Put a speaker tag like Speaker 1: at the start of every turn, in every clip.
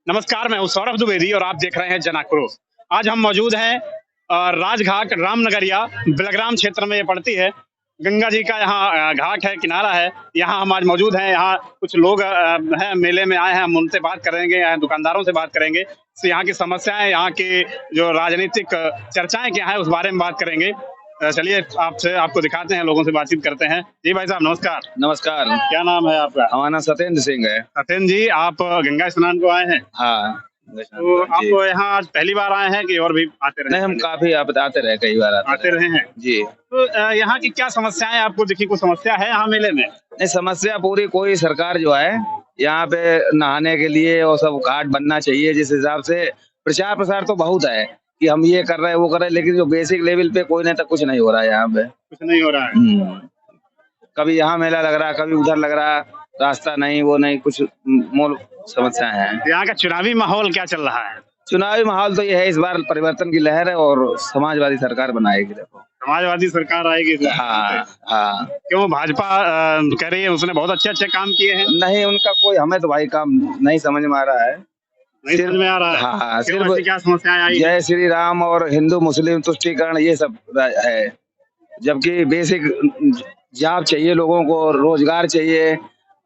Speaker 1: नमस्कार, मैं हूँ सौरभ द्विवेदी और आप देख रहे हैं जन आक्रोश। आज हम मौजूद हैं राजघाट रामनगरिया बिलग्राम क्षेत्र में ये पड़ती है। गंगा जी का यहाँ घाट है, किनारा है। यहाँ हम आज मौजूद हैं। यहाँ कुछ लोग हैं, मेले में आए हैं। हम उनसे बात करेंगे, दुकानदारों से बात करेंगे। तो यहाँ की समस्याएं, यहाँ की जो राजनीतिक चर्चाएं क्या है उस बारे में बात करेंगे। चलिए आपको दिखाते हैं, लोगों से बातचीत करते हैं। जी भाई साहब नमस्कार।
Speaker 2: नमस्कार।
Speaker 1: क्या नाम है आपका?
Speaker 2: हमारा नाम सत्येंद्र सिंह है।
Speaker 1: सत्येंद्र जी, आप गंगा स्नान को आए हैं?
Speaker 2: हाँ।
Speaker 1: तो आप यहाँ आज पहली बार आए हैं कि और भी आते रहे?
Speaker 2: नहीं, हम काफी आते रहे, कई बार
Speaker 1: आते रहे हैं
Speaker 2: जी।
Speaker 1: तो यहाँ की क्या समस्याएं आपको दिखी? कोई समस्या है यहाँ मेले में?
Speaker 2: नहीं, समस्या पूरी कोई सरकार जो है यहाँ पे नहाने के लिए और सब घाट बनना चाहिए। जिस हिसाब से प्रचार प्रसार तो बहुत है कि हम ये कर रहे हैं वो कर रहे हैं, लेकिन जो बेसिक लेवल पे कोई नहीं तक कुछ नहीं हो रहा है यहाँ पे।
Speaker 1: कुछ नहीं हो रहा है।
Speaker 2: कभी यहाँ मेला लग रहा, कभी उधर लग रहा, रास्ता नहीं, वो नहीं, कुछ मूल समस्याएं हैं।
Speaker 1: यहाँ का चुनावी माहौल क्या चल रहा है?
Speaker 2: चुनावी माहौल तो ये है, इस बार परिवर्तन की लहर है और समाजवादी सरकार बनाएगी। देखो,
Speaker 1: समाजवादी सरकार आएगी।
Speaker 2: हाँ हाँ।
Speaker 1: क्यों? भाजपा कह रही है उसने बहुत अच्छे काम किए हैं।
Speaker 2: नहीं, उनका कोई हमें तो भाई काम नहीं समझ में आ रहा है।
Speaker 1: नहीं समझ में आ रहा है।
Speaker 2: हाँ,
Speaker 1: सिर्फ क्या समस्याएं आई?
Speaker 2: जय श्री राम और हिंदू मुस्लिम तुष्टीकरण ये सब है, जबकि बेसिक जॉब चाहिए लोगों को, रोजगार चाहिए,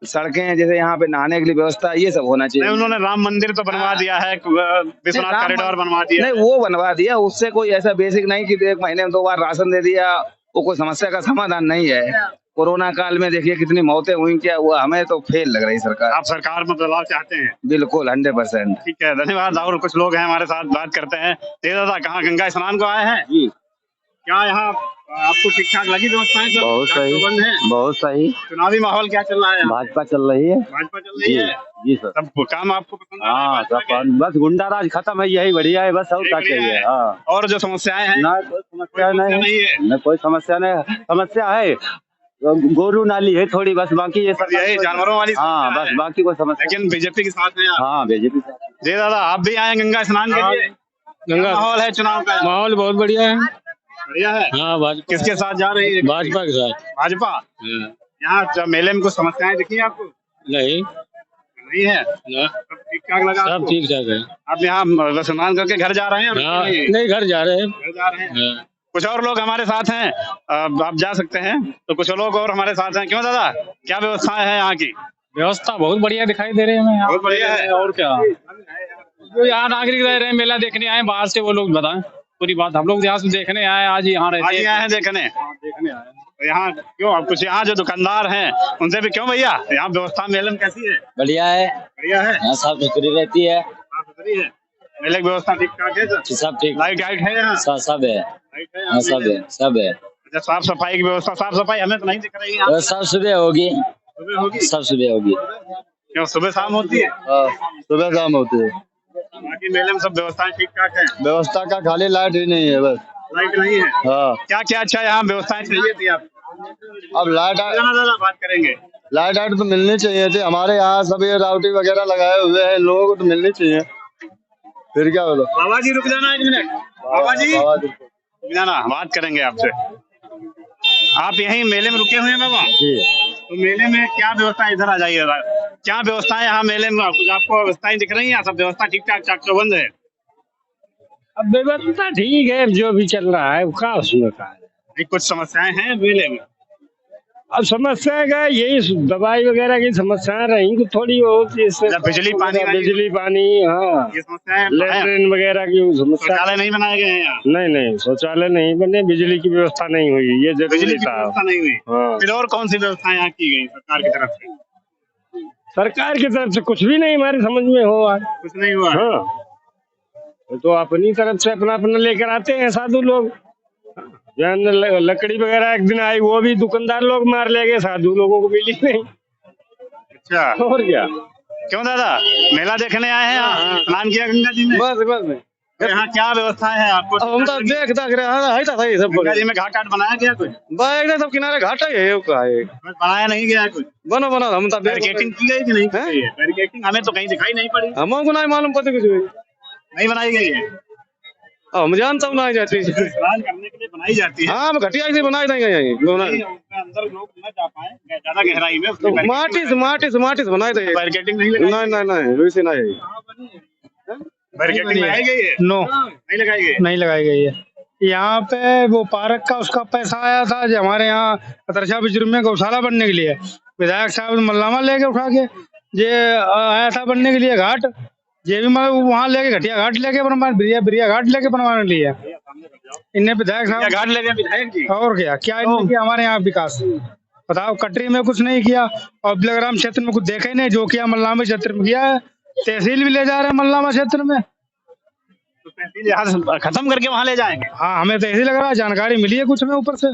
Speaker 2: सड़कें जैसे यहाँ पे नहाने के लिए व्यवस्था, ये सब होना चाहिए।
Speaker 1: नहीं, उन्होंने राम मंदिर तो बनवा दिया है, विश्वनाथ कॉरिडोर बनवा दिया।
Speaker 2: नहीं, वो बनवा दिया, उससे कोई ऐसा बेसिक नहीं कि 1 महीने में 2 बार राशन दे दिया, वो कोई समस्या का समाधान नहीं है। कोरोना काल में देखिए कितनी मौतें हुई, क्या हुआ, हमें तो फेल लग रही सरकार।
Speaker 1: आप सरकार में बदलाव चाहते हैं?
Speaker 2: बिल्कुल 100%।
Speaker 1: ठीक है, धन्यवाद। और कुछ लोग हैं हमारे साथ, बात करते हैं। दादा, कहाँ गंगा स्नान को आए हैं?
Speaker 2: जी।
Speaker 1: क्या यहाँ आपको ठीक ठाक लगी व्यवस्थाएं?
Speaker 2: बहुत सही, बहुत सही।
Speaker 1: चुनावी माहौल क्या चल रहा है?
Speaker 2: भाजपा चल रही है।
Speaker 1: भाजपा चल रही है।
Speaker 2: जी सर।
Speaker 1: सब काम आपको पसंद आ रहा है?
Speaker 2: हाँ, सब बस गुंडाराज खत्म है, यही बढ़िया है, बस और क्या चाहिए। हाँ।
Speaker 1: और जो समस्याएं हैं?
Speaker 2: ना कोई समस्या नहीं
Speaker 1: है।
Speaker 2: न कोई समस्या नहीं। समस्या है गोरू नाली है थोड़ी, बस बाकी ये सब
Speaker 1: यही जानवरों वाली।
Speaker 2: हाँ, बस बाकी कोई समस्या।
Speaker 1: लेकिन बीजेपी के साथ हैं आप?
Speaker 2: हाँ, बीजेपी।
Speaker 1: जी दादा, आप भी आए गंगा स्नान के लिए?
Speaker 3: गंगा
Speaker 1: माहौल है चुनाव का?
Speaker 3: माहौल बहुत बढ़िया है।
Speaker 1: बढ़िया है।
Speaker 3: हाँ, भाजपा।
Speaker 1: किसके साथ जा रही है?
Speaker 3: भाजपा के साथ।
Speaker 1: भाजपा। यहाँ मेले में कुछ समस्याएं दिखी आपको?
Speaker 3: नहीं
Speaker 1: है।
Speaker 3: सब
Speaker 1: ठीक ठाक लगा?
Speaker 3: सब ठीक ठाक है।
Speaker 1: आप यहाँ स्नान करके घर जा रहे हैं?
Speaker 3: नहीं, घर जा रहे हैं।
Speaker 1: घर जा रहे हैं। कुछ और लोग हमारे साथ हैं, आप जा सकते हैं। तो कुछ लोग और हमारे साथ हैं। क्यों दादा, क्या व्यवस्थाएं हैं यहाँ की?
Speaker 3: व्यवस्था बहुत बढ़िया दिखाई दे रही है।
Speaker 1: बहुत बढ़िया है।
Speaker 3: और क्या, जो यहाँ नागरिक रह रहे हैं, मेला देखने आए बाहर से, वो लोग बताएं पूरी बात। हम लोग यहाँ से देखने आए, आज यहाँ रहते
Speaker 1: हैं। देखने
Speaker 3: आए
Speaker 1: तो यहाँ क्यों? अब कुछ यहाँ जो दुकानदार हैं उनसे भी, क्यों भैया यहाँ व्यवस्था मेले में कैसी है?
Speaker 2: बढ़िया है।
Speaker 1: बढ़िया है।
Speaker 2: यहाँ साफ सुथरी रहती है।
Speaker 1: साफ सुथरी है। मेले की व्यवस्था ठीक ठाक है?
Speaker 2: सब ठीक।
Speaker 1: लाइट है यहाँ?
Speaker 2: सब है। सब है।
Speaker 1: अच्छा, साफ सफाई की व्यवस्था? साफ सफाई हमें तो नहीं दिख रही है।
Speaker 2: सब सुबह होगी।
Speaker 1: सुबह होगी?
Speaker 2: सब सुबह होगी।
Speaker 1: क्यों, सुबह शाम होती है?
Speaker 2: सुबह शाम होती है।
Speaker 1: बाकी मेले में सब व्यवस्थाएं ठीक ठाक है?
Speaker 2: व्यवस्था का खाली लाइट ही नहीं है, बस
Speaker 1: लाइट नहीं है।
Speaker 2: हाँ।
Speaker 1: क्या क्या अच्छा यहाँ व्यवस्थाएं चाहिए थी आप?
Speaker 2: अब लाइट
Speaker 1: बात करेंगे।
Speaker 2: लाइट तो मिलनी चाहिए थी। हमारे यहाँ सब ये राउटी वगैरह लगाए हुए हैं, लोगों को तो मिलनी चाहिए। फिर क्या बोलो?
Speaker 1: बाबा जी रुक जाना 1 मिनट। बाबा जी रुक जाना, बात करेंगे आपसे। आप यहीं मेले में रुके हुए हैं बाबा जी? तो मेले में क्या व्यवस्था, इधर आ जाइए, क्या व्यवस्था है यहाँ मेले में? कुछ आपको व्यवस्थाएं दिख रही है? सब व्यवस्था ठीक ठाक चाक चौबंद है?
Speaker 3: अब व्यवस्था ठीक है, जो भी चल रहा है उसका उसमें का है।
Speaker 1: कुछ समस्याएं हैं मेले में?
Speaker 3: अब समस्या का यही दवाई वगैरह की समस्याएं रही तो थोड़ी बहुत,
Speaker 1: बिजली पानी।
Speaker 3: हाँ,
Speaker 1: ये समस्याएं,
Speaker 3: लेट्रिन वगैरह की समस्या।
Speaker 1: शौचालय नहीं बनाए गए हैं यहाँ?
Speaker 3: नहीं, शौचालय नहीं बने, बिजली की व्यवस्था नहीं हुई, ये
Speaker 1: बिजली की व्यवस्था नहीं हुई।
Speaker 3: हाँ।
Speaker 1: फिर और कौन सी व्यवस्था यहाँ की गई सरकार की तरफ से?
Speaker 3: सरकार की तरफ से कुछ भी नहीं हमारी समझ में हुआ।
Speaker 1: कुछ नहीं हुआ?
Speaker 3: हाँ, तो अपनी तरफ से अपना लेकर आते हैं साधु लोग। लकड़ी वगैरह एक दिन आई, वो भी दुकानदार लोग मार ले गए, साधु लोगों को मिली नहीं।
Speaker 1: अच्छा, और क्या? क्यों दादा, मेला देखने आए हैं? हाँ। स्नान किया गंगा जी में?
Speaker 3: बस।
Speaker 1: तो यहाँ क्या व्यवस्था है आपको?
Speaker 3: हम तो देख रहे हैं,
Speaker 1: गंगा जी में घाट बनाया गया कुछ?
Speaker 3: सब किनारे घाट है,
Speaker 1: बनाया नहीं गया कुछ?
Speaker 3: बनो हम तो
Speaker 1: बैरिकेडिंग की गई कि नहीं? बैरिकेडिंग हमें तो कहीं दिखाई नहीं पड़ी।
Speaker 3: हमको नहीं मालूम, पता कुछ
Speaker 1: नहीं बनाई गई है।
Speaker 3: हम जानता हूँ, बनाई जाती है,
Speaker 1: स्नान करने के लिए बनाई जाती है।
Speaker 3: हाँ, घटिया से बनाई देंगे
Speaker 1: अंदर लोग न जा पाए ज्यादा गहराई में,
Speaker 3: माटी से बनाई देंगे।
Speaker 1: बैरिकेडिंग नहीं,
Speaker 3: वैसे नहीं।
Speaker 1: बैरिकेडिंग लगाई गई है?
Speaker 4: नो,
Speaker 1: नहीं लगाई गई है?
Speaker 4: नहीं लगाई गई है। यहाँ पे वो पार्क का उसका पैसा आया था जो हमारे यहाँ अतरछा बिजरू में गौशाला बनने के लिए, विधायक साहब ने मल्लामा लेके उठा के ये आया था बनने के लिए घाट, ये भी मतलब वहाँ लेके घटिया घाट लेके बनवा बिरिया घाट लेके बनवाने के लिए इनने विधायक
Speaker 1: क्या
Speaker 4: साहब।
Speaker 1: घाट ले गए विधायक जी?
Speaker 4: और क्या इन्होंने किया हमारे यहाँ विकास? बताओ, कटरी में कुछ नहीं किया और बिलग्राम क्षेत्र में कुछ देखा ही नहीं। जो किया मल्लामा क्षेत्र में किया है, तहसील भी ले जा रहे हैं मल्लामा क्षेत्र में।
Speaker 1: तो तहसील यहाँ से खत्म करके वहाँ ले जाएंगे?
Speaker 4: हाँ, हमें तो ऐसे लग रहा है, जानकारी मिली है कुछ में ऊपर से।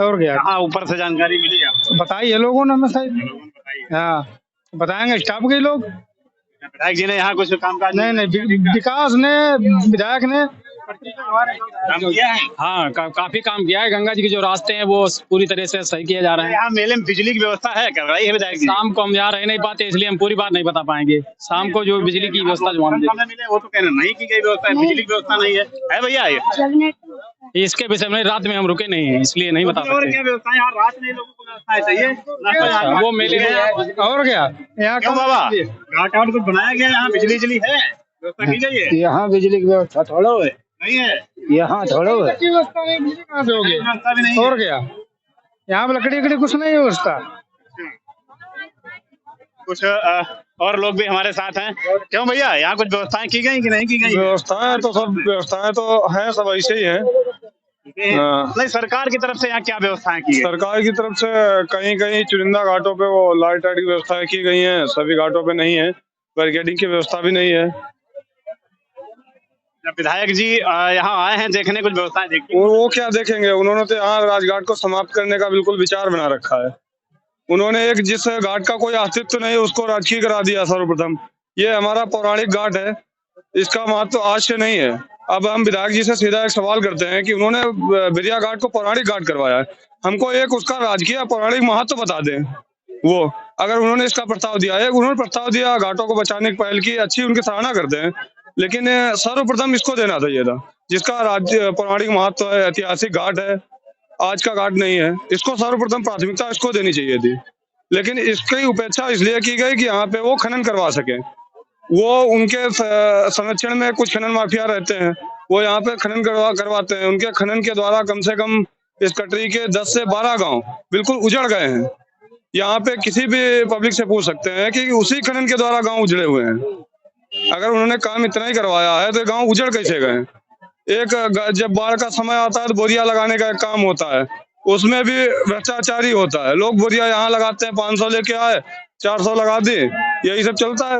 Speaker 4: और क्या
Speaker 1: हाँ, ऊपर से जानकारी मिली आपको?
Speaker 4: बताइए लोगों ने हमें शायद।
Speaker 1: बताइए।
Speaker 4: हाँ, बताएंगे स्टाफ के लोग।
Speaker 1: विधायक जी ने यहाँ कुछ कामकाज
Speaker 4: नहीं, विकास ने, विधायक ने
Speaker 1: काम किया है?
Speaker 3: हाँ, काफी काम किया है। गंगा जी के जो रास्ते हैं वो पूरी तरह से सही किए जा रहे हैं।
Speaker 1: यहाँ मेले में बिजली की व्यवस्था है, करवाई है विधायक जी?
Speaker 3: शाम को हम यहाँ रह नहीं पाते इसलिए हम पूरी बात नहीं बता पाएंगे। शाम को जो बिजली की व्यवस्था जो हमें
Speaker 1: सामने मिले वो तो कहना नहीं की गई व्यवस्था है, बिजली की व्यवस्था नहीं है भैया? ये
Speaker 3: इसके विषय में रात में हम रुके नहीं हैं इसलिए नहीं बता
Speaker 1: और
Speaker 3: सकते।
Speaker 1: क्या व्यवस्था है यहाँ? रात में लोगों को व्यवस्थाएं चाहिए,
Speaker 3: वो मेले में
Speaker 4: और क्या यहाँ
Speaker 1: क्यों बाबा? घाट आउट कुछ बनाया गया यहाँ? बिजली है, व्यवस्था की गई है?
Speaker 4: यहाँ बिजली की व्यवस्था थोड़ा है,
Speaker 1: नहीं है?
Speaker 4: यहाँ थोड़ा है व्यवस्था नहीं, बिजली कहाँ से होगी?
Speaker 1: व्यवस्था भी नहीं है।
Speaker 4: और क्या यहाँ पे लकड़ी कुछ नहीं है व्यवस्था।
Speaker 1: कुछ और लोग भी हमारे साथ हैं। क्यों भैया, यहाँ कुछ व्यवस्थाएं की गई कि नहीं की गई?
Speaker 5: व्यवस्थाएं तो है, सब ऐसे ही है।
Speaker 1: नहीं, सरकार की तरफ से यहाँ क्या व्यवस्थाएं की गई?
Speaker 5: सरकार की तरफ से कहीं कहीं चुनिंदा घाटों पे वो लाइट की व्यवस्थाएं की गई हैं, सभी घाटों पे नहीं है। बैरिकेडिंग की व्यवस्था भी नहीं है।
Speaker 1: जब विधायक जी यहाँ आए हैं देखने, कुछ व्यवस्थाएं देखी?
Speaker 5: वो क्या देखेंगे, उन्होंने तो यहाँ राजघाट को समाप्त करने का बिल्कुल विचार बना रखा है। उन्होंने एक जिस घाट का कोई अस्तित्व नहीं उसको राजकीय करा दिया सर्वप्रथम। ये हमारा पौराणिक घाट है, इसका महत्व आज से नहीं है। अब हम विधायक जी से सीधा एक सवाल करते हैं कि उन्होंने बिरिया घाट को पौराणिक घाट करवाया है, हमको एक उसका राजकीय पौराणिक महत्व बता दें। वो अगर उन्होंने इसका प्रस्ताव दिया है, उन्होंने प्रस्ताव दिया घाटों को बचाने की पहल की, अच्छी उनकी सराहना करते हैं, लेकिन सर्वप्रथम इसको देना चाहिए था जिसका राज्य पौराणिक महत्व है, ऐतिहासिक घाट है, आज का घाट नहीं है। इसको सर्वप्रथम प्राथमिकता इसको देनी चाहिए थी, लेकिन इसकी उपेक्षा इसलिए की गई कि यहाँ पे वो खनन करवा सके। वो उनके संरक्षण में कुछ खनन माफिया रहते हैं, वो यहाँ पे खनन करवाते हैं। उनके खनन के द्वारा कम से कम इस कटरी के 10 से 12 गांव बिल्कुल उजड़ गए हैं। यहाँ पे किसी भी पब्लिक से पूछ सकते हैं कि उसी खनन के द्वारा गांव उजड़े हुए हैं। अगर उन्होंने काम इतना ही करवाया है तो गांव उजड़ कैसे गए? एक जब बाढ़ का समय आता है तो बोरिया लगाने का एक काम होता है, उसमें भी भ्रष्टाचारी होता है। लोग बोरिया यहाँ लगाते हैं, 500 लेके आए, 400 लगा दी, यही सब चलता है।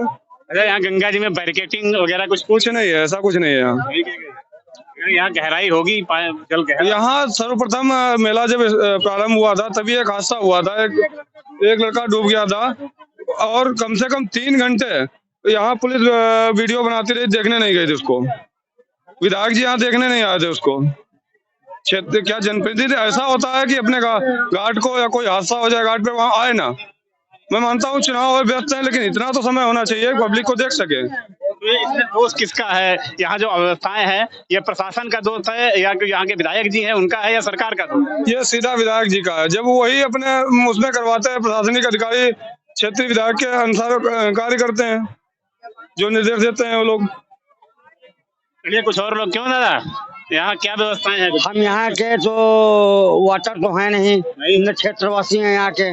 Speaker 1: अरे यहाँ गंगा जी में बैरिकेडिंग वगैरह
Speaker 5: कुछ नहीं है, ऐसा कुछ नहीं है यहाँ।
Speaker 1: यहाँ गहराई होगी, जल गहरा।
Speaker 5: यहाँ सर्वप्रथम मेला जब प्रारंभ हुआ था तभी एक हादसा हुआ था, एक लड़का डूब गया था और कम से कम 3 घंटे यहाँ पुलिस वीडियो बनाती रही, देखने नहीं गई थी उसको। विधायक जी यहाँ देखने नहीं आए थे उसको। क्षेत्र क्या जनप्रतिनिधि ऐसा होता है कि अपने घाट को या कोई हादसा हो जाए घाट पे वहाँ आए ना? मैं मानता हूँ चुनाव और व्यस्त है, लेकिन इतना तो समय होना चाहिए पब्लिक को देख सके।
Speaker 1: तो इसमें दोष किसका है? यहाँ जो अव्यवस्थाएं हैं, ये प्रशासन का दोष है या यहाँ के विधायक जी हैं उनका है या सरकार का दोष?
Speaker 5: ये सीधा विधायक जी का है। जब वही अपने उसमें करवाते हैं, प्रशासनिक अधिकारी क्षेत्रीय विधायक के अनुसार कार्य करते हैं, जो निर्देश देते हैं वो लोग।
Speaker 1: चलिए कुछ और लोग। क्यों दादा, यहाँ क्या व्यवस्थाएं हैं?
Speaker 6: हम यहाँ के तो वाटर तो है नहीं, क्षेत्रवासी हैं यहाँ के,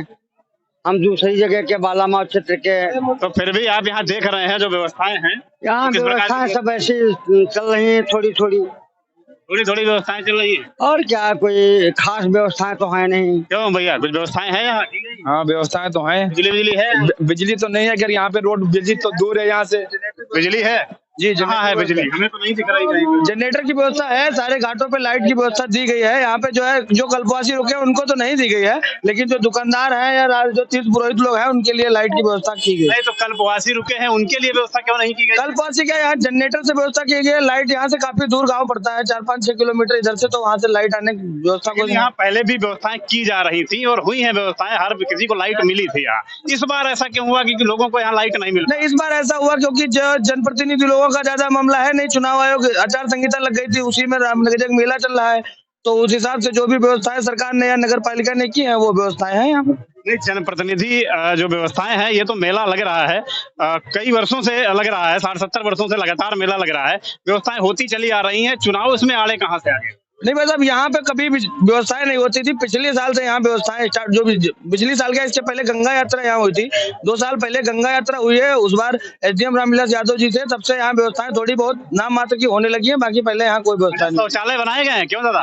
Speaker 6: हम दूसरी जगह के बालामाव क्षेत्र के।
Speaker 1: तो फिर भी आप यहाँ देख रहे हैं जो व्यवस्थाएं हैं,
Speaker 6: यहाँ
Speaker 1: किस प्रकार
Speaker 6: व्यवस्थाएं
Speaker 1: की?
Speaker 6: सब ऐसी चल रही हैं, थोड़ी थोड़ी
Speaker 1: व्यवस्थाएं चल रही है।
Speaker 6: और क्या, कोई खास व्यवस्थाएं तो है नहीं।
Speaker 1: क्यों भैया, कुछ व्यवस्थाएं हैं यहाँ?
Speaker 2: हाँ, व्यवस्थाएं तो हैं।
Speaker 1: बिजली है?
Speaker 2: बिजली तो नहीं है, अगर यहाँ पे रोड, बिजली तो दूर है यहाँ से।
Speaker 1: बिजली है
Speaker 2: जी,
Speaker 1: जहाँ है बिजली, हमें तो नहीं दिख रही कहीं।
Speaker 2: जनरेटर की व्यवस्था है, सारे घाटों पे लाइट की व्यवस्था दी गई है। यहाँ पे जो है, जो कल्पवासी रुके हैं उनको तो नहीं दी गई है, लेकिन जो दुकानदार हैं या जो तीर्थ पुरोहित लोग हैं उनके लिए लाइट की व्यवस्था की गई।
Speaker 1: नहीं तो कल्पवासी रुके हैं, उनके लिए व्यवस्था क्यों नहीं की गई?
Speaker 2: कल्पवासी क्या, यहाँ जनरेटर से व्यवस्था की गई है। लाइट यहाँ से काफी दूर गाँव पड़ता है, 4-5-6 किलोमीटर इधर से, तो वहाँ से लाइट आने की व्यवस्था को
Speaker 1: यहाँ पहले भी व्यवस्थाएं की जा रही थी और हुई है व्यवस्थाएं, हर किसी को लाइट मिली थी यहाँ। इस बार ऐसा क्यों हुआ कि लोगों को यहाँ लाइट नहीं मिली?
Speaker 2: नहीं, इस बार ऐसा हुआ क्योंकि जनप्रतिनिधि लोगों का ज्यादा मामला है नहीं। चुनाव आयोग आचार संहिता लग गई थी, उसी में रामनगर मेला चल रहा है, तो उस हिसाब से जो भी व्यवस्थाएं सरकार ने या नगर पालिका ने की है वो व्यवस्थाएं हैं यहाँ पे।
Speaker 1: नहीं, जनप्रतिनिधि जो व्यवस्थाएं हैं, ये तो मेला लग रहा है, कई वर्षों से लग रहा है, 60-70 वर्षों से लगातार मेला लग रहा है, व्यवस्थाएं होती चली आ रही हैं, चुनाव इसमें आड़े कहाँ से आ गए?
Speaker 2: नहीं भाई साहब, यहाँ पे कभी भी व्यवस्थाएं नहीं होती थी। पिछले साल से यहाँ व्यवस्थाएं स्टार्ट, जो भी पिछले साल क्या, इससे पहले गंगा यात्रा यहाँ हुई थी, 2 साल पहले गंगा यात्रा हुई है। उस बार एसडीएम रामविलास यादव जी थे, तब से यहाँ व्यवस्थाएं थोड़ी बहुत नाम मात्र की होने लगी है, बाकी पहले यहाँ कोई व्यवस्था नहीं।
Speaker 1: शौचालय बनाए गए हैं क्यों दादा?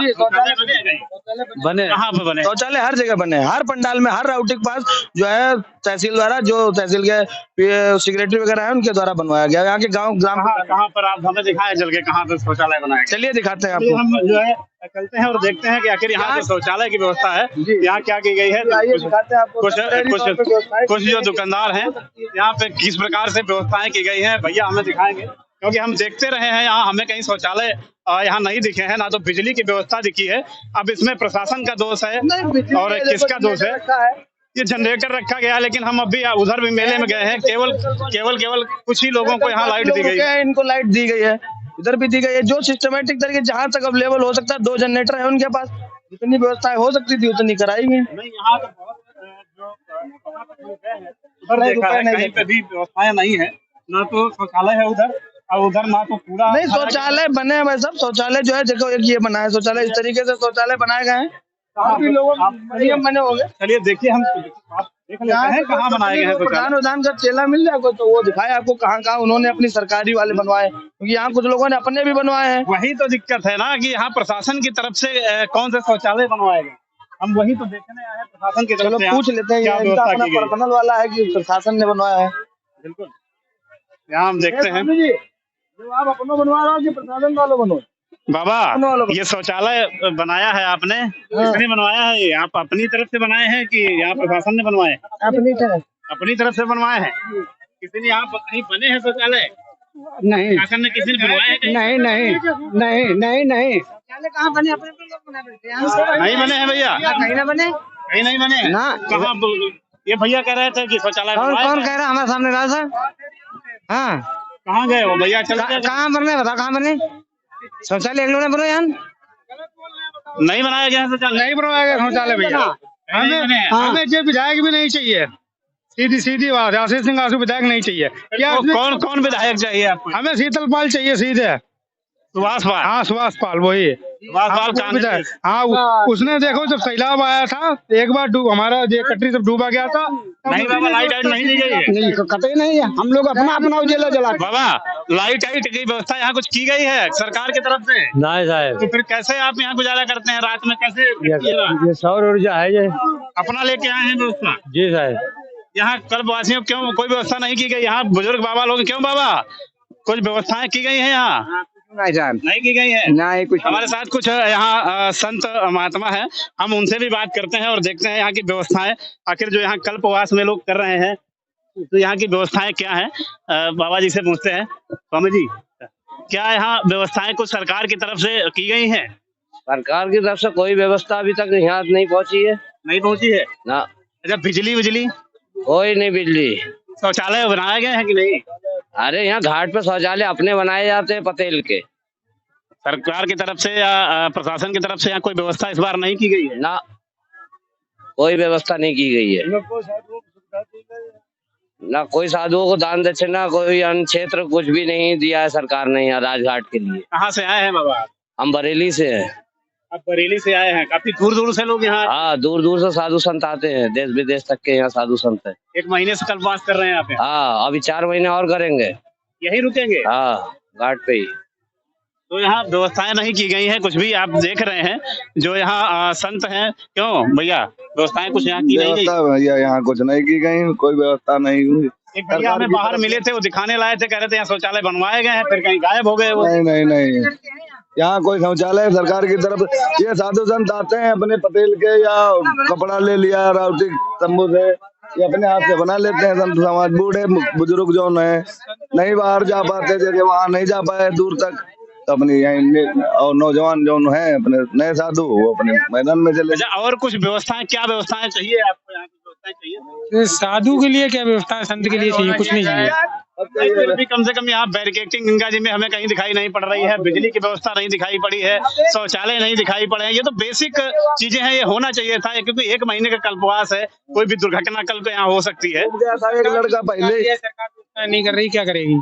Speaker 2: बने,
Speaker 1: कहाँ पे बने?
Speaker 2: शौचालय हर जगह बने, हर पंडाल में, हर राउटी के पास जो है तहसील द्वारा, जो तहसील के सेक्रेटरी वगैरह है उनके द्वारा बनवाया गया। यहाँ के गाँव ग्राम
Speaker 1: कहाँ पर आप हमें दिखाए चल के, कहाँ पे शौचालय बनाया?
Speaker 2: चलिए दिखाते हैं
Speaker 1: चलिए
Speaker 2: आपको।
Speaker 1: हम जो है चलते हैं और देखते हैं कि आखिर यहाँ जो शौचालय की व्यवस्था है यहाँ क्या की गई है। कुछ जो दुकानदार हैं यहाँ पे किस प्रकार से व्यवस्थाएं की गई हैं भैया हमें दिखाएंगे, क्योंकि हम देखते रहे हैं यहाँ हमें कहीं शौचालय यहाँ नहीं दिखे हैं, ना तो बिजली की व्यवस्था दिखी है। अब इसमें प्रशासन का दोष है और किसका दोष है? ये जनरेटर रखा गया, लेकिन हम अभी उधर भी मेले में गए हैं, केवल कुछ ही लोगों को यहाँ लाइट दी गई है।
Speaker 2: इनको लाइट दी गई है, इधर भी दी गई है, जो सिस्टमेटिक तरीके जहाँ तक अवेलेबल हो सकता है। 2 जनरेटर है उनके पास, जितनी व्यवस्थाएं हो सकती थी उतनी कराई गई।
Speaker 1: नहीं, यहाँ तो बहुत उधर देखा है, कहीं पे भी व्यवस्थाएं नहीं है, ना तो शौचालय है उधर और उधर ना तो पूरा
Speaker 2: नहीं शौचालय बने हैं भाई साहब। शौचालय जो है देखो, एक ये बना है शौचालय, इस तरीके से शौचालय बनाए गए हैं, काफी लोगों नियम बने होंगे।
Speaker 1: चलिए देखिए, हम देख लेते हैं कहाँ बनाए गए हैं।
Speaker 2: प्रधान का चेला मिल जाएगा तो वो दिखाए आपको कहाँ कहाँ उन्होंने अपनी सरकारी वाले बनवाए, क्योंकि यहाँ कुछ लोगों ने अपने भी बनवाए हैं।
Speaker 1: वही तो दिक्कत है ना कि यहाँ प्रशासन की तरफ से कौन से शौचालय बनवाए गए, हम वही तो देखने आए हैं प्रशासन की तरफ से।
Speaker 2: पूछ लेते हैं,
Speaker 1: क्या
Speaker 2: इनका अपना पर्सनल वाला है कि प्रशासन ने बनवाया है।
Speaker 1: बिल्कुल, यहाँ हम देखते हैं।
Speaker 2: जो आप अपना बनवा रहे हो कि प्रशासन वालों बनवाए?
Speaker 1: बाबा, ये शौचालय बनाया है आपने, किसने बनवाया है? ये आप अपनी तरफ से बनाए हैं कि यहाँ प्रशासन ने बनवाए? अपनी तरफ से बनवाए हैं। किसी ने यहाँ कहीं बने हैं शौचालय?
Speaker 4: नहीं,
Speaker 1: शासन ने किसी ने बनवाए हैं?
Speaker 4: नहीं।
Speaker 6: कहाँ बने? अपने
Speaker 1: नहीं बने हैं भैया,
Speaker 6: कहीं ना बने,
Speaker 1: कहीं नहीं बने हैं। कहाँ? ये भैया कह रहे थे कि शौचालय
Speaker 6: कौन कह रहा? हमारे सामने रहा सर। हाँ,
Speaker 1: कहाँ गए वो भैया?
Speaker 6: कहाँ बने बता, कहाँ बने शौचालय? एक लोग ने बने यार,
Speaker 1: नहीं बनाया गया शौचालय,
Speaker 4: नहीं बनवाया गया शौचालय भैया। हमें जो विधायक भी नहीं चाहिए, सीधी बात है, आशीष सिंह आंसू विधायक नहीं चाहिए। क्या
Speaker 1: कौन विधायक चाहिए आपको?
Speaker 4: हमें शीतल पाल चाहिए सीधे,
Speaker 1: सुभाष पाल।
Speaker 4: हाँ सुभाष पाल, वही
Speaker 1: सुभाष पाल कांग्रेस।
Speaker 4: हाँ, उसने देखो जब सैलाब आया था एक बार हमारा जो कटरी सब डूबा गया था।
Speaker 1: नहीं बाबा, लाइट नहीं दी गई है।
Speaker 4: नहीं, कतई नहीं है, हम लोग अपना उजेला जला।
Speaker 1: बाबा, लाइट की व्यवस्था यहाँ कुछ की गई है सरकार की तरफ से?
Speaker 4: नहीं साहब।
Speaker 1: तो फिर कैसे आप यहाँ गुजारा करते हैं रात में? कैसे?
Speaker 4: ये सौर ऊर्जा है, ये
Speaker 1: अपना लेके आए हैं व्यवस्था?
Speaker 4: जी साहब।
Speaker 1: यहाँ कल वासियों क्यों कोई व्यवस्था नहीं की गई? यहाँ बुजुर्ग बाबा लोग क्यों बाबा, कुछ व्यवस्थाएं की गई है यहाँ? नहीं की गई है।
Speaker 6: नहीं कुछ।
Speaker 1: हमारे साथ कुछ यहाँ संत महात्मा है, हम उनसे भी बात करते हैं और देखते हैं यहाँ की व्यवस्थाएं, आखिर जो यहाँ कल्पवास में लोग कर रहे हैं तो यहाँ की व्यवस्थाएं क्या है। बाबा जी से पूछते हैं, स्वामी जी क्या यहाँ व्यवस्थाएं कुछ सरकार की तरफ से की गई हैं?
Speaker 7: सरकार की तरफ से कोई व्यवस्था अभी तक यहाँ नहीं पहुँची है।
Speaker 1: नहीं पहुँची है
Speaker 7: ना।
Speaker 1: अच्छा, बिजली
Speaker 7: कोई नहीं बिजली।
Speaker 1: शौचालय बनाए गए हैं कि नहीं?
Speaker 7: अरे यहाँ घाट पे शौचालय अपने बनाए जाते हैं पटेल के।
Speaker 1: सरकार की तरफ से या प्रशासन की तरफ से यहाँ कोई व्यवस्था इस बार नहीं की गई है?
Speaker 7: ना, कोई व्यवस्था नहीं की गई है। ना कोई साधुओं को दान दक्षिणा, कोई अन्य क्षेत्र कुछ भी नहीं दिया है सरकार ने यहाँ राजघाट के लिए।
Speaker 1: कहाँ से आए हैं बाबा?
Speaker 7: हम बरेली से हैं।
Speaker 1: आप बरेली से आए हैं? काफी दूर से लोग यहाँ?
Speaker 7: हाँ, दूर से साधु संत आते हैं, देश विदेश तक के यहाँ साधु संत है।
Speaker 1: 1 महीने से कल्पवास कर रहे हैं आप?
Speaker 7: हाँ, अभी 4 महीने और करेंगे।
Speaker 1: यही रुकेंगे?
Speaker 7: हाँ, घाट पे ही।
Speaker 1: तो यहाँ व्यवस्थाएं नहीं की गई हैं कुछ भी? आप देख रहे हैं जो यहाँ संत हैं, क्यों भैया व्यवस्थाएं कुछ यहाँ की नहीं गई?
Speaker 2: भैया यहाँ कुछ नहीं की गई, कोई व्यवस्था नहीं हुई।
Speaker 1: एक भैया हमें बाहर मिले थे, वो दिखाने लाए थे, कह रहे थे यहाँ शौचालय बनवाए गए हैं, फिर कहीं गायब हो गए वो।
Speaker 2: नहीं, यहाँ कोई शौचालय सरकार की तरफ। ये साधु संत आते हैं अपने पटेल के, या कपड़ा ले लिया राउटी तंबू से, ये अपने हाथ से बना लेते हैं। संत समाज बूढ़े बुजुर्ग जो है नहीं बाहर जा पाते, जगह वहाँ नहीं जा पाए दूर तक, अपनी यहाँ और नौजवान जो है अपने नए साधु वो अपने मैदान में चले।
Speaker 1: अच्छा, और कुछ व्यवस्थाएं, क्या व्यवस्थाएं चाहिए आपको यहाँ की? व्यवस्थाएं चाहिए?
Speaker 4: साधु के लिए क्या व्यवस्था है, संत के लिए चाहिए, कुछ नहीं चाहिए।
Speaker 1: नहीं, फिर भी कम से कम यहाँ बैरिकेटिंग गंगा जी में हमें कहीं दिखाई नहीं पड़ रही है, बिजली की व्यवस्था नहीं दिखाई पड़ी है, शौचालय नहीं दिखाई पड़े हैं। ये तो बेसिक चीजें हैं, ये होना चाहिए था, क्योंकि 1 महीने का कल्पवास है, कोई भी दुर्घटना कल को यहाँ हो सकती है।
Speaker 2: एक लड़का पहले
Speaker 4: सरकार नहीं कर रही, क्या करेगी?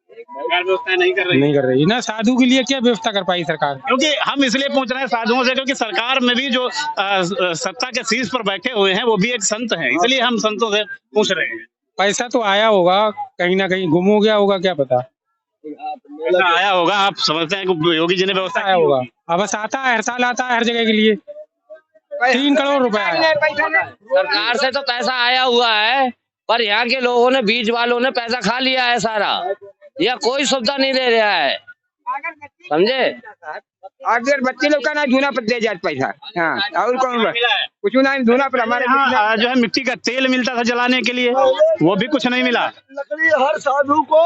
Speaker 1: सरकार व्यवस्थाएं नहीं कर रही
Speaker 4: नहीं कर रही ना, साधु के लिए क्या व्यवस्था कर पाई सरकार?
Speaker 1: क्योंकि हम इसलिए पूछ रहे हैं साधुओं से, क्योंकि सरकार में भी जो सत्ता के शीर्ष पर बैठे हुए हैं वो भी एक संत हैं, इसलिए हम संतों से पूछ रहे हैं।
Speaker 4: पैसा तो आया होगा, कहीं ना कहीं गुम हो गया होगा, क्या पता।
Speaker 1: पैसा आया होगा, आप समझते हैं कि योगी जी ने व्यवस्था
Speaker 4: आया
Speaker 1: की
Speaker 4: होगा,
Speaker 1: होगी?
Speaker 4: अब बस आता है, हर साल आता है हर जगह के लिए। 3 करोड़ रुपए आया।
Speaker 7: सरकार से तो पैसा आया हुआ है, पर यहाँ के लोगों ने, बीच वालों ने पैसा खा लिया है सारा। यह कोई सुविधा नहीं दे रहा है, समझे?
Speaker 8: अगर बच्चे लोग का ना धूना पर दे जाते पैसा। हाँ, और कौन कुछ ना धूना पर हमारे
Speaker 1: यहाँ जो है मिट्टी का तेल मिलता था जलाने के लिए, वो भी कुछ नहीं मिला।
Speaker 9: लकड़ी हर साधु को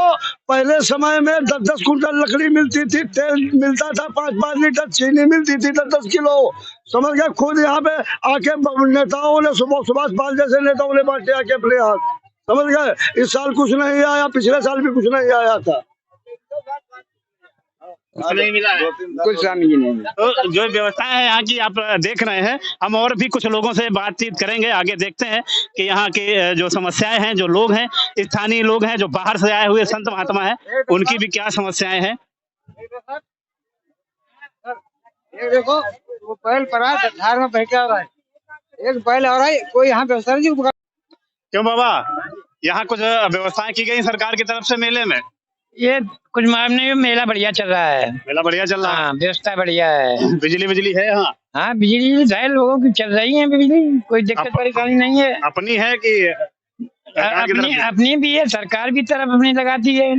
Speaker 9: पहले समय में 10-10 कुंटल लकड़ी मिलती थी, तेल मिलता था 5-5 लीटर, चीनी मिलती थी 10-10 किलो। समझ गए? खुद यहाँ पे आके नेताओं ने, सुभाष पाल जैसे नेताओं ने बांटे आके अपने हाथ। समझ गए? इस साल कुछ नहीं आया, पिछले साल भी कुछ नहीं आया था,
Speaker 1: कुछ नहीं मिला है।
Speaker 8: कुछ नहीं।
Speaker 1: तो जो व्यवस्थाएं हैं यहाँ की आप देख रहे हैं, हम और भी कुछ लोगों से बातचीत करेंगे, आगे देखते हैं कि यहाँ के जो समस्याएं हैं, जो लोग हैं, स्थानीय लोग हैं, जो बाहर से आए हुए संत महात्मा हैं, उनकी भी क्या समस्याएं हैं।
Speaker 8: ये देखो, वो बैल पड़ा है, धार में बैठा हुआ है, एक बैल आ रहा है, कोई यहाँ पे सर जी।
Speaker 1: क्यों बाबा, यहाँ कुछ व्यवस्थाएं की गई सरकार की तरफ से मेले में?
Speaker 4: ये कुछ मामले में मेला बढ़िया चल रहा है।
Speaker 1: मेला बढ़िया चल रहा है?
Speaker 4: हाँ, व्यवस्था बढ़िया है।
Speaker 1: बिजली है यहाँ?
Speaker 4: हाँ, बिजली है, लोगों की चल रही है बिजली, कोई दिक्कत परेशानी नहीं है।
Speaker 1: अपनी है कि
Speaker 4: अपनी भी है, सरकार की तरफ अपनी लगाती है,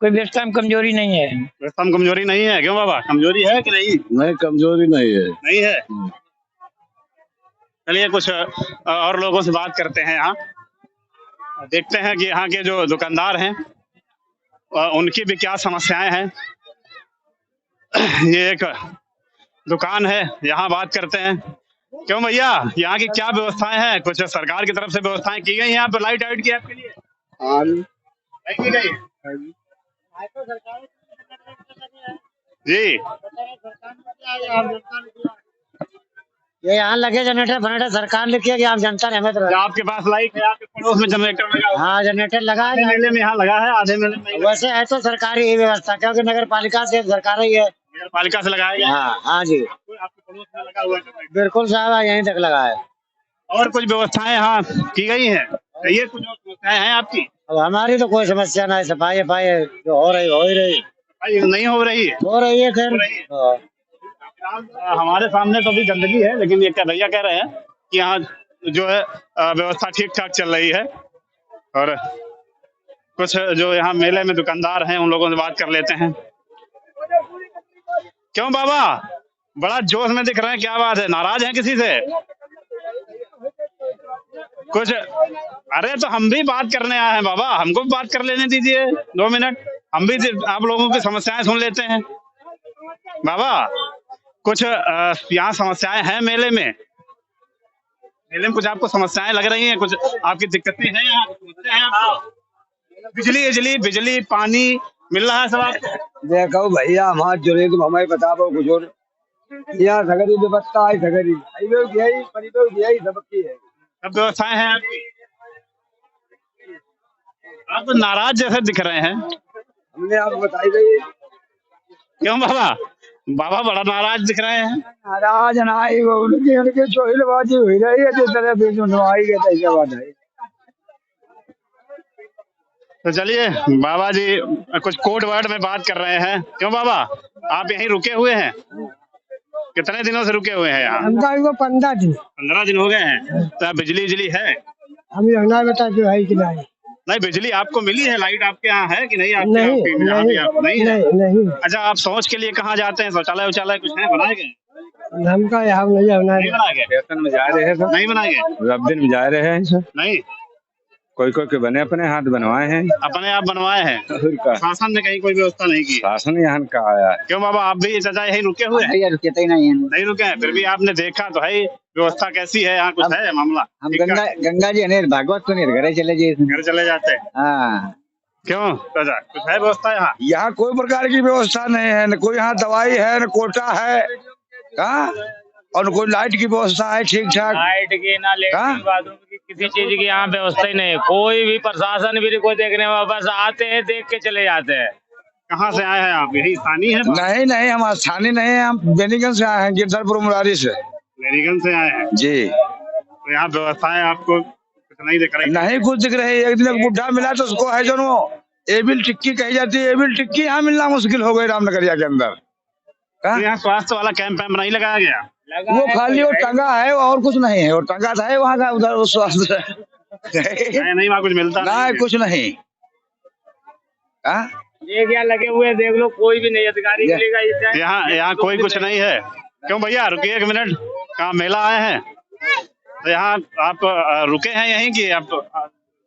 Speaker 4: कोई व्यवस्था में कमजोरी नहीं है।
Speaker 1: व्यवस्था में कमजोरी नहीं है? क्यों बाबा, कमजोरी है कि नहीं?
Speaker 9: नहीं, कमजोरी नहीं है।
Speaker 1: नहीं है? चलिए कुछ और लोगों से बात करते हैं, यहाँ देखते हैं कि यहाँ के जो दुकानदार हैं उनकी भी क्या समस्याएं हैं। ये एक दुकान है, यहाँ बात करते हैं। क्यों भैया, यहाँ की क्या व्यवस्थाएं हैं? कुछ सरकार की तरफ से व्यवस्थाएं की गई हैं यहाँ पे? लाइट आइट की आपके लिए की गई जी?
Speaker 6: ये यहाँ लगे जनरेटर फनेटर सरकार ने किया कि आप जनता रहमत रहे।
Speaker 1: आपके पास लाइट है, आपके पड़ोस में जनरेटर लगा हुआ है?
Speaker 6: हाँ, जनरेटर लगा है,
Speaker 1: मेले में यहाँ लगा है, आधे मेले में
Speaker 6: वैसे है तो सरकारी ही व्यवस्था, क्योंकि नगर पालिका से सरकार ही है।
Speaker 1: नगर पालिका से लगाया गया?
Speaker 6: हाँ जी,
Speaker 1: आपके पड़ोस में लगा हुआ है?
Speaker 6: बिल्कुल साहब, यहीं तक लगा है।
Speaker 1: और कुछ व्यवस्थाएं यहाँ की गई हैं? ये कुछ समस्याएं हैं आपकी?
Speaker 6: अब हमारी तो कोई समस्या ना है, सफाई जो हो रही हो ही रही,
Speaker 1: नहीं हो रही है?
Speaker 6: हो रही है खैर।
Speaker 1: हमारे सामने तो भी गंदगी है, लेकिन ये भैया कह रहे हैं कि यहाँ जो है व्यवस्था ठीक ठाक चल रही है। और कुछ जो यहाँ मेले में दुकानदार हैं, उन लोगों से बात कर लेते हैं। क्यों बाबा, बड़ा जोश में दिख रहे हैं, क्या बात है? नाराज हैं किसी से? कुछ, अरे तो हम भी बात करने आए हैं बाबा, हमको भी बात कर लेने दीजिए 2 मिनट, हम भी आप लोगों की समस्याएं सुन लेते हैं। बाबा, कुछ यहाँ समस्याएं हैं मेले में? मेले में कुछ आपको समस्याएं लग रही हैं? कुछ आपकी दिक्कतें हैं यहाँ? बिजली पानी मिल रहा है सब आपको?
Speaker 8: देखो भैया, हमारे जुड़े तुम हमें बताओ कुछ और। यहाँ सगरी व्यवस्था है, सगरी सबकी है,
Speaker 1: सब व्यवस्थाएं हैं आपकी? आप तो नाराज जैसे दिख रहे हैं।
Speaker 8: हमने आपको बताई गई।
Speaker 1: क्यों बाबा, बाबा बड़ा नाराज दिख रहे हैं।
Speaker 8: नाराज ना, उनके चोहिलबाजी हुई रही है, जिस तरह भी सुनवाई के तैसे बात है।
Speaker 1: तो चलिए बाबा जी कुछ कोड वर्ड में बात कर रहे हैं। क्यों बाबा, आप यहीं रुके हुए हैं? कितने दिनों से रुके हुए हैं यहाँ?
Speaker 8: 15 दिन।
Speaker 1: 15 दिन हो गए हैं। तो बिजली है?
Speaker 8: हम ना बता जो है कि
Speaker 1: नहीं, बिजली आपको मिली है? लाइट आपके यहाँ है कि नहीं? आपके
Speaker 8: नहीं है। नहीं।
Speaker 1: अच्छा, आप शौच के लिए कहाँ जाते हैं? शौचालय कुछ है बनाए गए?
Speaker 8: हमका यहाँ नहीं बनाए
Speaker 1: गए? में जा रहे हैं, नहीं बनाए गए?
Speaker 5: रब्बिन में जा रहे हैं
Speaker 1: नहीं।
Speaker 2: कोई कोई के बने अपने हाथ बनवाए हैं।
Speaker 1: अपने आप बनवाए हैं,
Speaker 2: और का
Speaker 1: शासन ने कहीं कोई व्यवस्था नहीं की?
Speaker 2: शासन यहाँ का आया है।
Speaker 1: क्यों बाबा, आप भी चाचा यही रुके हुए हैं?
Speaker 8: भैया रुके तो ही नहीं है।
Speaker 1: नहीं रुके हैं, फिर भी आपने देखा तो है, व्यवस्था कैसी है यहाँ, कुछ है मामला?
Speaker 8: हम
Speaker 1: ठीक
Speaker 8: गंगा
Speaker 1: ठाक?
Speaker 8: गंगा जी अनेर भागवत तो नहीं घरे चले जी।
Speaker 1: घर चले जाते हैं?
Speaker 8: हाँ
Speaker 1: क्यों चाचा, कुछ है व्यवस्था यहाँ?
Speaker 9: यहाँ कोई प्रकार की व्यवस्था नहीं है, न कोई यहाँ दवाई है, न कोटा है, हाँ, और न कोई लाइट की व्यवस्था है ठीक ठाक।
Speaker 7: लाइट की ना लेटरिन बाथरूम की किसी चीज की यहाँ व्यवस्था ही नहीं है। कोई भी प्रशासन भी कोई देखने में, बस आते हैं देख के चले जाते हैं।
Speaker 1: कहाँ से आए हैं आप, यही स्थानीय है?
Speaker 9: नहीं नहीं, हम स्थानीय नहीं है, हम बेनीगंज से आए हैं, गिरधरपुर मुरारी से।
Speaker 1: लेरीगंज से आए हैं
Speaker 9: जी।
Speaker 1: तो यहाँ व्यवस्थाएं आपको कुछ नहीं दिख रही?
Speaker 9: नहीं कुछ दिख रही। एक दिन एक बुढ़ा मिला तो उसको है जो एबिल टिक्की कही जाती है, एबिल टिक्की यहाँ मिलना मुश्किल हो गई रामनगरिया के अंदर।
Speaker 1: तो यहाँ स्वास्थ्य वाला कैंप वैम्प नहीं लगाया गया?
Speaker 9: वो खाली वो टंगा है और कुछ नहीं है, और टंगा था है वहाँ का, उधर वो स्वास्थ्य
Speaker 1: नहीं, वहाँ कुछ मिलता
Speaker 9: नहीं, कुछ नहीं।
Speaker 7: ये क्या लगे हुए देख लो, कोई भी नहीं अधिकारी मिलेगा
Speaker 1: यहाँ कोई कुछ नहीं है। क्यों भैया, रुकिए एक मिनट, कहाँ मेला आए हैं तो यहाँ आप रुके हैं यहीं कि आप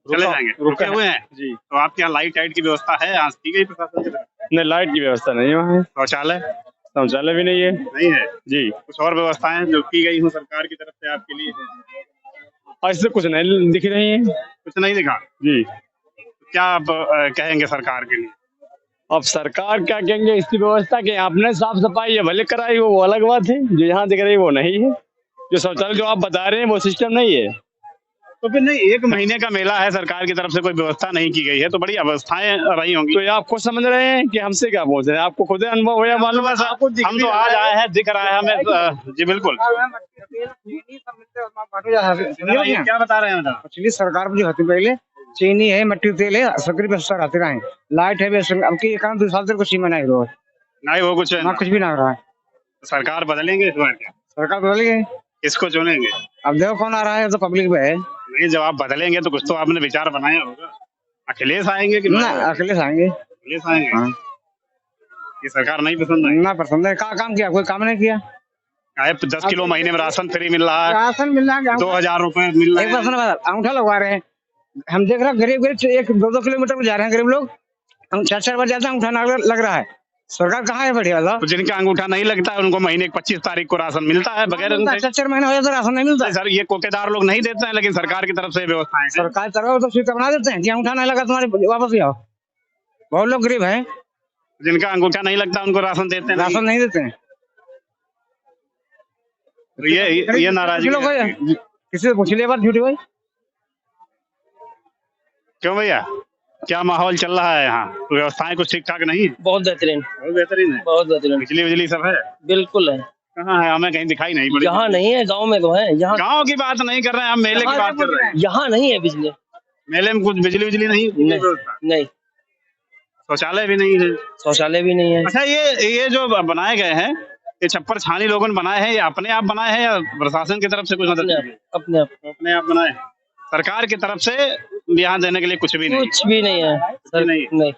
Speaker 1: चले जाएंगे? रुके हुए हैं जी। तो आपके यहाँ लाइट टाइट की व्यवस्था है आज की गई प्रशासन की तरफ?
Speaker 5: नहीं, लाइट की व्यवस्था नहीं है वहाँ। शौचालय भी नहीं है।
Speaker 1: नहीं है जी। कुछ और व्यवस्थाएं जो की गई हो सरकार की तरफ से आपके लिए?
Speaker 5: ऐसे कुछ नहीं दिख रही है।
Speaker 1: कुछ नहीं दिखा
Speaker 5: जी।
Speaker 1: क्या आप कहेंगे सरकार के लिए?
Speaker 5: अब सरकार क्या कहेंगे इसकी व्यवस्था के आपने साफ सफाई है भले कराई, वो अलग बात है, जो यहाँ दिख रही है वो नहीं है। जो शौचालय जो आप बता रहे हैं वो सिस्टम नहीं है।
Speaker 1: तो फिर नहीं, 1 महीने का मेला है, सरकार की तरफ से कोई व्यवस्था नहीं की गई है तो बड़ी अवस्थाएं रही होंगी।
Speaker 5: तो ये आप खुद समझ रहे हैं कि हमसे क्या पूछ रहे हैं? आपको खुद अनुभव हो या मालूम है?
Speaker 1: हम तो आज आए हैं, दिख रहा है हमें जी। बिल्कुल। क्या बता रहे हैं मैडम?
Speaker 8: पिछली सरकार में जो होती पहले चीनी है, मट्टी तेल है, सकरी व्यवस्था रहती रहे, लाइट है, अब की 1-2 साल से कुछ ही मना रोज
Speaker 1: नहीं, वो कुछ
Speaker 8: ना, कुछ भी ना हो रहा है।
Speaker 1: सरकार बदलेंगे इस बार क्या?
Speaker 8: सरकार बदलेगी,
Speaker 1: किसको चुनेंगे?
Speaker 8: अब देखो कौन आ रहा है, तो पब्लिक में है।
Speaker 1: नहीं, जब आप बदलेंगे तो कुछ तो आपने विचार बनाया होगा। अखिलेश आएंगे कि
Speaker 8: ना? अखिलेश आएंगे।
Speaker 1: अखिलेश आएंगे?
Speaker 8: हाँ।
Speaker 1: ये सरकार नहीं पसंद है?
Speaker 8: ना पसंद है। काम किया? कोई काम नहीं किया।
Speaker 1: 10 किलो महीने में राशन फ्री मिल रहा है,
Speaker 8: राशन मिल रहा है,
Speaker 1: 2000 रुपए मिल रहे हैं।
Speaker 8: अंगूठा लगवा रहे हैं। हम देख रहे हैं गरीब 1-2 किलोमीटर में जा रहे हैं गरीब लोग, हम 4-4 बार जाते हैं, अंगूठा लग रहा है। सरकार कहाँ है बढ़िया वाला?
Speaker 1: तो जिनका अंगूठा नहीं लगता है उनको महीने की 25 तारीख को राशन मिलता है बगैर
Speaker 8: 4 महीने हो जाते राशन नहीं मिलता।
Speaker 1: सर, ये कोकेदार लोग नहीं देते हैं, लेकिन सरकार की तरफ से व्यवस्थाएं।
Speaker 8: सरकार तरफ तो स्वीकार बना देते हैं कि अंगूठा नहीं लगा तुम्हारे वापस आओ। बहुत लोग गरीब हैं,
Speaker 1: जिनका अंगूठा नहीं लगता उनको राशन देते हैं?
Speaker 8: राशन नहीं देते हैं।
Speaker 1: तो ये नाराजगी
Speaker 8: लोग किसी से पूछ लिया बात झूठी भाई।
Speaker 1: क्यों भैया, क्या माहौल चल रहा है यहाँ? व्यवस्थाएं कुछ ठीक ठाक नहीं है?
Speaker 7: बहुत बेहतरीन,
Speaker 1: बहुत बेहतरीन है।
Speaker 7: बहुत बेहतरीन,
Speaker 1: बिजली सब है?
Speaker 7: बिल्कुल है।
Speaker 1: कहाँ है? हमें कहीं दिखाई नहीं पड़ी।
Speaker 7: यहाँ नहीं है, गांव में तो है। यहाँ
Speaker 1: गाँव की बात नहीं कर रहे हैं हम, मेले की बात कर रहे हैं।
Speaker 7: यहाँ नहीं है बिजली,
Speaker 1: मेले में कुछ बिजली
Speaker 7: नहीं,
Speaker 1: शौचालय भी नहीं है।
Speaker 7: शौचालय भी नहीं है।
Speaker 1: अच्छा, ये जो बनाए गए हैं, ये छप्पर छानी लोगों ने बनाए हैं, ये अपने आप बनाए हैं या प्रशासन की तरफ से कुछ मदद? अपने आप बनाए। सरकार की तरफ से यहाँ देने के लिए कुछ भी नहीं?
Speaker 7: कुछ भी नहीं है सर, नहीं।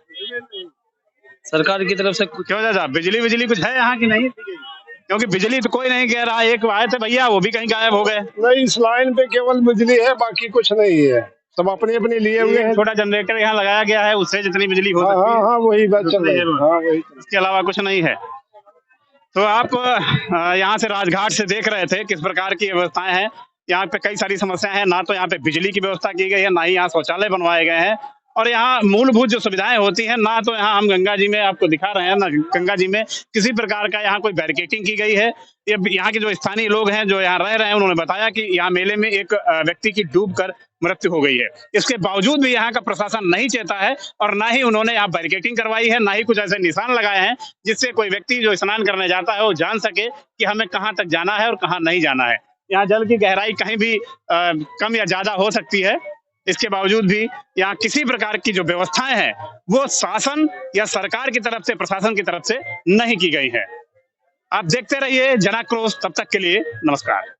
Speaker 7: सरकार की तरफ से
Speaker 1: क्यों चाचा, बिजली कुछ है यहाँ की नहीं? क्योंकि बिजली तो कोई नहीं कह रहा। एक आए थे भैया, वो भी कहीं गायब हो गए।
Speaker 10: नहीं, इस लाइन पे केवल बिजली है, बाकी कुछ नहीं है, सब अपने अपने लिए हुए हैं।
Speaker 1: छोटा जनरेटर यहाँ लगाया गया है, उससे जितनी बिजली हो सकती है।
Speaker 10: हाँ, वही बात चल रही है।
Speaker 1: इसके अलावा कुछ नहीं है। तो आप यहाँ से राजघाट से देख रहे थे किस प्रकार की व्यवस्थाएं हैं। यहाँ पे कई सारी समस्याएं हैं, ना तो यहाँ पे बिजली की व्यवस्था की गई है, ना ही यहाँ शौचालय बनवाए गए हैं, और यहाँ मूलभूत जो सुविधाएं होती हैं, ना तो यहाँ हम गंगा जी में आपको दिखा रहे हैं, ना गंगा जी में किसी प्रकार का यहाँ कोई बैरिकेटिंग की गई है। ये यहाँ के जो स्थानीय लोग हैं जो यहाँ रह रहे हैं, उन्होंने बताया कि यहाँ मेले में एक व्यक्ति की डूबकर मृत्यु हो गई है। इसके बावजूद भी यहाँ का प्रशासन नहीं चेता है, और ना ही उन्होंने यहाँ बैरिकेटिंग करवाई है, ना ही कुछ ऐसे निशान लगाए हैं जिससे कोई व्यक्ति जो स्नान करने जाता है वो जान सके कि हमें कहाँ तक जाना है और कहाँ नहीं जाना है। यहाँ जल की गहराई कहीं भी कम या ज्यादा हो सकती है। इसके बावजूद भी यहाँ किसी प्रकार की जो व्यवस्थाएं हैं वो शासन या सरकार की तरफ से, प्रशासन की तरफ से नहीं की गई है। आप देखते रहिए जनाक्रोश, तब तक के लिए नमस्कार।